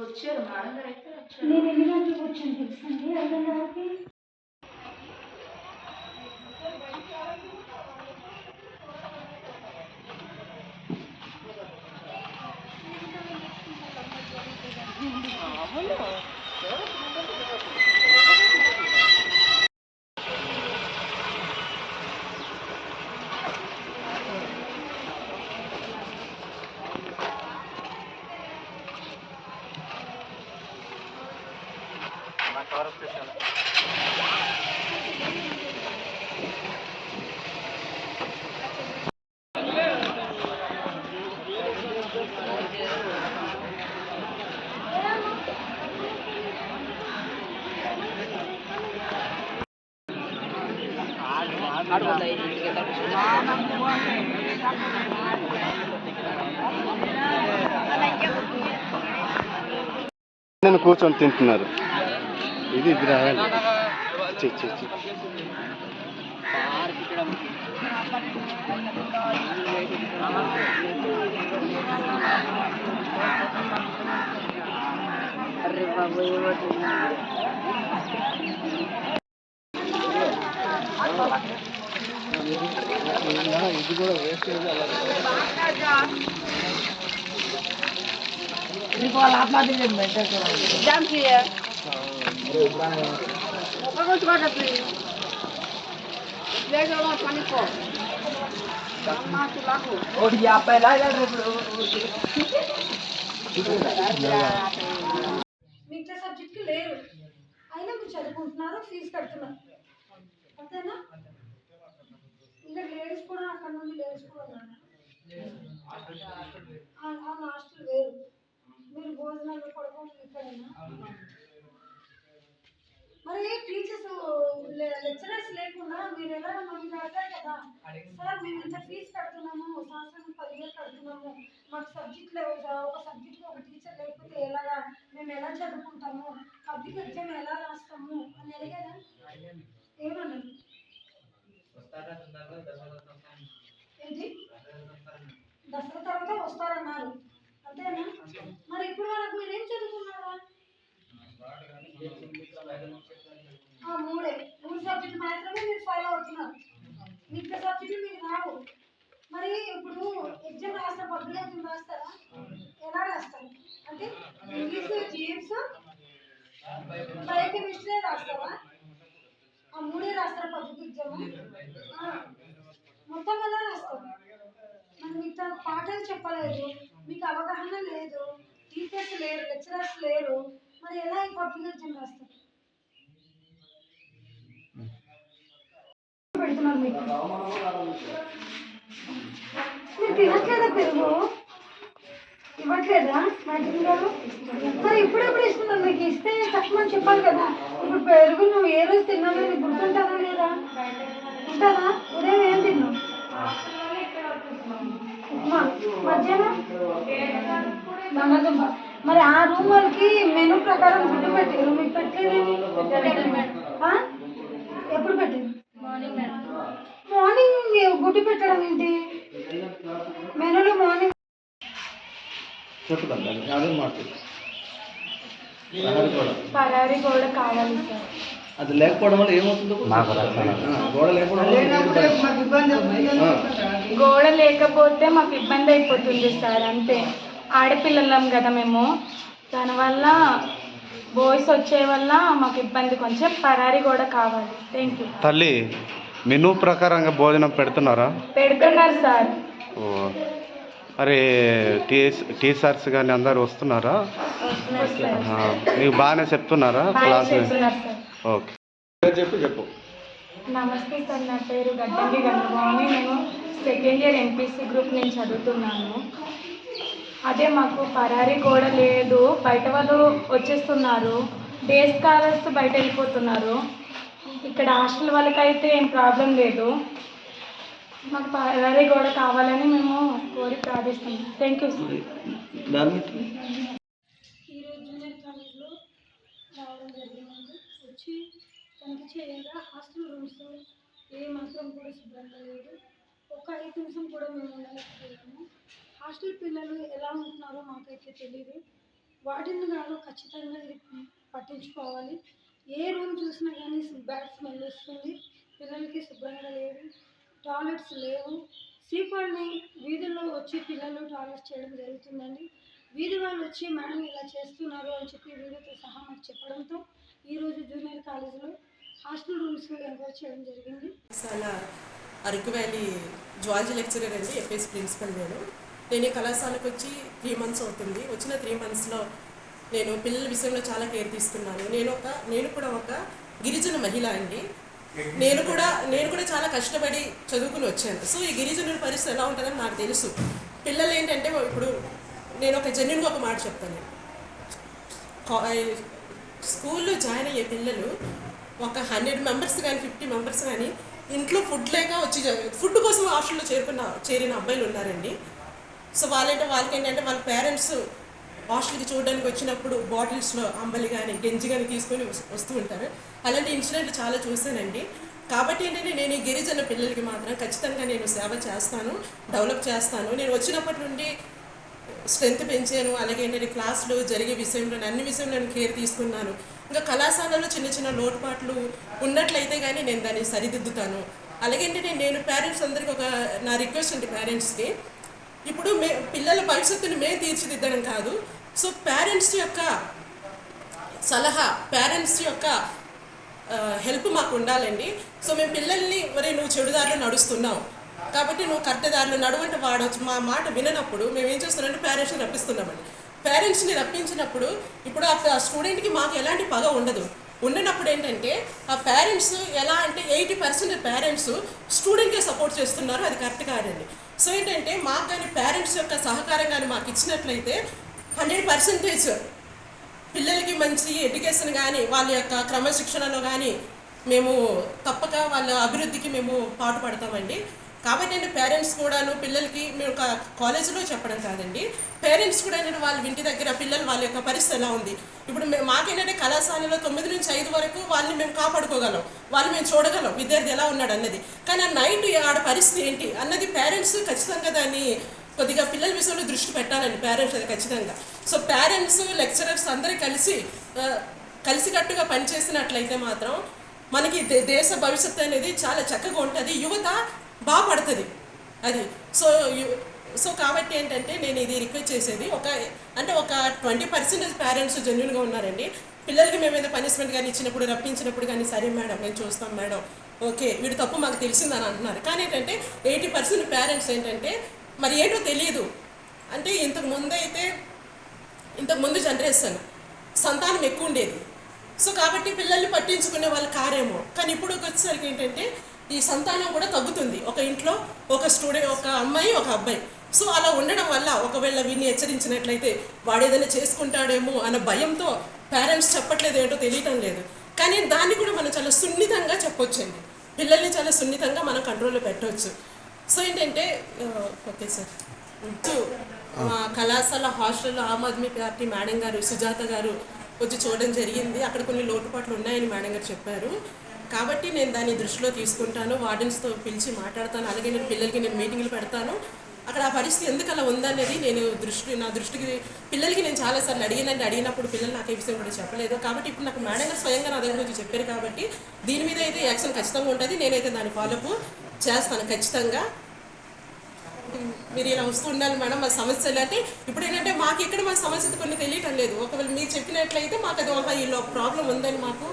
వచ్చారు మేడం అయితే నేను ఎన్ని గంటలకు వచ్చాను తెలుసండి 5:30కి. నేను కూర్చొని తింటున్నారు. ఇది విగ్రహాలు అరే బాబు ఇది కూడా వేస్ట్ మిగతా సబ్జెక్టులు లేరు, అయినా మీరు చదువుకుంటున్నారు, ఫీజు కడుతున్నారు అంతేనా? ఇంకా లేడీస్ కూడా అక్కడ నుండి లేడీస్ కూడా ఉన్నారు. హాస్టల్ వేరు, మీరు భోజనాలు పడుకోవడం ఇక్కడైనా. మరి టీచర్స్ లెక్చరర్స్ లేకుండా మీరు ఎలా మమ్మల్ని అడగాలి కదా, సార్ మేము ఇంత ఫీజు కడుతున్నాము, సంవత్సరం 10,000 కడుతున్నాము, మాకు సబ్జెక్ట్ లేవు, ఒక సబ్జెక్ట్కి ఒక టీచర్ లేకపోతే ఎలాగా, మేము ఎలా చదువుకుంటాము, పబ్లిక్ ఎగ్జామ్ ఎలా రాస్తాము అని అడిగారా? ఏమన్నారు? ఏంటి దసరా తర్వాత వస్తారన్నారు అంతేనా? మరి ఇప్పుడు వరకు మీరేం చదువుకున్నారా? మూడు సబ్జెక్టులు మాత్రమే మీరు ఫాలో అవుతున్నారు, మిగతా సబ్జెక్టులు మీకు రావు. మరి ఇప్పుడు ఎగ్జామ్ రాస్తారు, పబ్లిక్ ఎగ్జామ్ రాస్తారా? ఎలా రాస్తారు అంటే ఇంగ్లీష్, జిఎస్, బయోకెమిస్ట్రీ రాస్తారా? ఆ మూడే రాస్తారా పబ్లిక్ ఎగ్జామ్? మొత్తం ఎలా రాస్తారు? మరి మిగతా పాఠాలు చెప్పలేదు, మీకు అవగాహన లేదు, టీచర్స్ లేరు, లెక్చరర్స్ లేరు, మరి ఎలా ఈ పబ్లిక్ ఎగ్జామ్ రాస్తారు? పెడుతున్నారు మీకు తినట్లేదా? పెరుగు ఇవ్వట్లేదా మ్యాజిక్ గారు? మరి ఇప్పుడెప్పుడు ఇస్తున్నారు? మీకు ఇస్తే తక్కువ అని చెప్పాలి కదా. ఇప్పుడు పెరుగు నువ్వు ఏ రోజు తిన్నావు, నీకు గుర్తుంటానా లేదా? ఉంటానా? ఉదయం ఏం తిన్నావు? ఉప్మా. మధ్యాహ్నం బంగాళదుంప. మరి ఆ రూమ్ వాళ్ళకి మెనూ ప్రకారం గుడ్డు పెట్టారు, మీకు పెట్టలేదేమి? ఎప్పుడు పెట్టారు? మార్నింగ్ గుడ్డు పెట్టడం ఏంటి మెనూలో? మార్నింగ్ పరారీ గోడ కావాలి సార్. అది లేకపోవడం వల్ల ఏమవుతుందో గోడ లేకపోతే మాకు ఇబ్బంది అయిపోతుంది సార్, అంతే. ఆడపిల్లలం కదా మేము, దానివల్ల బాయ్స్ వచ్చే వల్ల మాకు ఇబ్బంది, కొంచెం పరారీ గోడ కావాలి. Thank you. తల్లి, మెనూ ప్రకారంగా భోజనం పెడుతున్నారా? పెడుతున్నారు సార్. మరి టీచర్స్ కానీ అందరు వస్తున్నారా? మీకు బాగానే చెప్తున్నారా క్లాస్? ఓకే, చెప్పు. నమస్తే సార్, నా పేరు గడ్డంగి గంగభవాని, నేను సెకండ్ ఇయర్ ఎంపీసీ గ్రూప్ నేను చదువుతున్నాను. అదే మాకు పరారీ గోడ లేదు, బయట వాళ్ళు వచ్చేస్తున్నారు, డే స్కాలర్స్ బయట వెళ్ళిపోతున్నారు. ఇక్కడ హాస్టల్ వాళ్ళకైతే ఏం ప్రాబ్లం లేదు, మాకు పరారీ గోడ కావాలని మేము కోరి ప్రార్థిస్తున్నాం. Thank you sir. ఈరోజు జూనియర్ కాలేజ్లో రావడం జరిగింది. వచ్చి తనిఖీ చేయగా హాస్టల్ రూమ్స్ ఏ మాత్రం కూడా శుభ్రంగా లేదు. ఒక నిమిషం కూడా మేము ఉండలేకపోయాము. హాస్టల్ పిల్లలు ఎలా ఉంటున్నారో మాకైతే తెలియదు. వాటిని గారు ఖచ్చితంగా ఇది పట్టించుకోవాలి. ఏ రూమ్ చూసినా కానీ బ్యాడ్ స్మెల్ వస్తుంది. పిల్లలకి శుభ్రంగా లేదు, టాయిలెట్స్ లేవు. సీపాల్ని వీధుల్లో వచ్చి పిల్లలు టాయిలెట్స్ చేయడం జరుగుతుందండి. వీధి వాళ్ళు వచ్చి మేడం ఇలా చేస్తున్నారు అని చెప్పి వీడియోతో సహా మాకు చెప్పడంతో ఈరోజు జూనియర్ కాలేజీలో హాస్టల్ రూమ్స్ ఎంక్వైరీ చేయడం జరిగింది. చాలా అరకు వ్యాలీ జువాలజీ లెక్చరర్ అండి, ఎఫ్ఎస్ ప్రిన్సిపల్. నేను ఈ కళాశాలకు వచ్చి 3 months అవుతుంది. వచ్చిన 3 monthsలో నేను పిల్లల విషయంలో చాలా కేర్ తీసుకున్నాను. నేను కూడా ఒక గిరిజన మహిళ అండి. నేను కూడా చాలా కష్టపడి చదువుకుని వచ్చాను. సో ఈ గిరిజనుల పరిస్థితి ఎలా ఉంటుందని నాకు తెలుసు. పిల్లలు ఏంటంటే ఇప్పుడు నేను జెన్యున్గా ఒక మాట చెప్తాను. స్కూల్లో జాయిన్ అయ్యే పిల్లలు ఒక 100 members కానీ 50 members కానీ ఇంట్లో ఫుడ్ లేక వచ్చి ఫుడ్ కోసం హాస్టల్లో చేరిన అబ్బాయిలు ఉన్నారండి. సో వాళ్ళకి ఏంటంటే వాళ్ళ పేరెంట్స్ హాస్టల్కి చూడడానికి వచ్చినప్పుడు బాటిల్స్లో అంబలి కానీ గంజి కానీ తీసుకొని వస్తూ ఉంటారు. అలాంటి ఇన్సిడెంట్లు చాలా చూశానండి. కాబట్టి ఏంటంటే నేను ఈ గిరిజన పిల్లలకి మాత్రం ఖచ్చితంగా నేను సేవ చేస్తాను, డెవలప్ చేస్తాను. నేను వచ్చినప్పటి నుండి స్ట్రెంత్ పెంచాను. అలాగే ఏంటంటే క్లాసులు జరిగే విషయంలో అన్ని విషయంలో నేను కేర్ తీసుకున్నాను. ఇంకా కళాశాలలో చిన్న చిన్న లోటుపాట్లు ఉన్నట్లయితే కానీ నేను దాన్ని సరిదిద్దుతాను. అలాగే ఏంటంటే నేను పేరెంట్స్ అందరికీ నా రిక్వెస్ట్ అండి పేరెంట్స్కి, ఇప్పుడు పిల్లల భవిష్యత్తుని మేము తీర్చిదిద్దడం కాదు. సో పేరెంట్స్ యొక్క సలహా, పేరెంట్స్ యొక్క హెల్ప్ మాకు ఉండాలండి. సో మేము పిల్లల్ని మరి నువ్వు చెడుదారిలో నడుస్తున్నావు కాబట్టి నువ్వు కరెక్ట్ దారిలో నడువంటే వాడవచ్చు మా మాట విననప్పుడు మేము ఏం చేస్తున్నామంటే పేరెంట్స్ని రప్పిస్తున్నామండి. పేరెంట్స్ని రప్పించినప్పుడు ఇప్పుడు ఆ స్టూడెంట్కి మాకు ఎలాంటి పగ ఉండనప్పుడు ఏంటంటే ఆ పేరెంట్స్ ఎలా అంటే 80% పేరెంట్స్ స్టూడెంట్కే సపోర్ట్ చేస్తున్నారు. అది కరెక్ట్ కాదండి. సో ఏంటంటే మాకు కానీ పేరెంట్స్ యొక్క సహకారం కానీ మాకు ఇచ్చినట్లయితే 100% పిల్లలకి మంచి ఎడ్యుకేషన్ కానీ వాళ్ళ యొక్క క్రమశిక్షణలో కానీ మేము తప్పక వాళ్ళ అభివృద్ధికి మేము పాటుపడతామండి. కాబట్టి అంటే పేరెంట్స్ కూడాను పిల్లలకి మేము కాలేజీలో చెప్పడం కాదండి, పేరెంట్స్ కూడా ఏంటంటే వాళ్ళ ఇంటి దగ్గర పిల్లలు వాళ్ళ యొక్క పరిస్థితి ఎలా ఉంది. ఇప్పుడు మాకేంటంటే కళాశాలలో 9 నుంచి 5 వరకు వాళ్ళని మేము కాపాడుకోగలం, వాళ్ళు మేము చూడగలం విద్యార్థి ఎలా ఉన్నాడు అన్నది. కానీ ఆ నైట్ ఆడ పరిస్థితి ఏంటి అన్నది పేరెంట్స్ ఖచ్చితంగా దాన్ని కొద్దిగా పిల్లల విషయంలో దృష్టి పెట్టాలండి పేరెంట్స్ అది ఖచ్చితంగా. సో పేరెంట్స్ లెక్చరర్స్ అందరూ కలిసికట్టుగా పనిచేసినట్లయితే మాత్రం మనకి దేశ భవిష్యత్తు అనేది చాలా చక్కగా ఉంటుంది, యువత బాగుపడుతుంది అది. సో కాబట్టి ఏంటంటే నేను ఇది రిక్వెస్ట్ చేసేది ఒక 20% పేరెంట్స్ జెన్యున్గా ఉన్నారండి. పిల్లలకి మేము ఏదైనా పనిష్మెంట్ కానీ ఇచ్చినప్పుడు రప్పించినప్పుడు కానీ సరే మేడం మేము చూస్తాం మేడం, ఓకే వీడు తప్పు మాకు తెలిసిందని అంటున్నారు. కానీ ఏంటంటే 80% పేరెంట్స్ ఏంటంటే మరి ఏంటో తెలియదు. అంటే ఇంతకుముందు జనరేషన్ సంతానం ఎక్కువ ఉండేది. సో కాబట్టి పిల్లల్ని పట్టించుకునే వాళ్ళు కారేమో. కానీ ఇప్పుడు వచ్చేసరికి ఏంటంటే ఈ సంతానం కూడా తగ్గుతుంది. ఒక ఇంట్లో ఒక స్టూడెంట్, ఒక అమ్మాయి ఒక అబ్బాయి. సో అలా ఉండడం వల్ల ఒకవేళ వీడిని హెచ్చరించినట్లయితే వాడు ఏదైనా చేసుకుంటాడేమో అన్న భయంతో పేరెంట్స్ చెప్పట్లేదు, ఏంటో తెలియటం లేదు. కానీ దాన్ని కూడా మనం చాలా సున్నితంగా చెప్పొచ్చండి, పిల్లల్ని చాలా సున్నితంగా మనం కంట్రోల్లో పెట్టవచ్చు. సో ఏంటంటే ఓకే సార్, మా కళాశాల హాస్టల్లో ఆమ్ ఆద్మీ పార్టీ మేడం గారు సుజాత గారు వచ్చి చూడడం జరిగింది. అక్కడ కొన్ని లోటుపాట్లు ఉన్నాయని మేడం గారు చెప్పారు. కాబట్టి నేను దాన్ని దృష్టిలో తీసుకుంటాను, వార్డెన్స్తో పిలిచి మాట్లాడతాను. అలాగే నేను పిల్లలకి మీటింగ్లు పెడతాను. అక్కడ ఆ పరిస్థితి ఎందుకు అలా ఉందనేది నా దృష్టికి పిల్లలకి నేను చాలాసార్లు అడిగినప్పుడు పిల్లలు నాకు ఈ విషయం కూడా చెప్పలేదు. కాబట్టి ఇప్పుడు నాకు మేడం గారు స్వయంగా నా దగ్గర వచ్చి చెప్పారు. కాబట్టి దీని మీద అయితే యాక్షన్ ఖచ్చితంగా ఉంటుంది. నేనైతే దాన్ని ఫాలోఅప్ చేస్తాను ఖచ్చితంగా. మీరు ఇలా వస్తూ ఉండాలి మేడం మా సమస్యలు అంటే ఇప్పుడు ఏంటంటే మాకు ఇక్కడ మా సమస్యలు కొన్ని తెలియటం లేదు. ఒకవేళ మీరు చెప్పినట్లయితే మాకు అది ఇలా ప్రాబ్లం ఉందని మాకు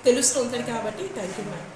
తెలుస్తూ ఉంటుంది. కాబట్టి థ్యాంక్ యూ మేడం.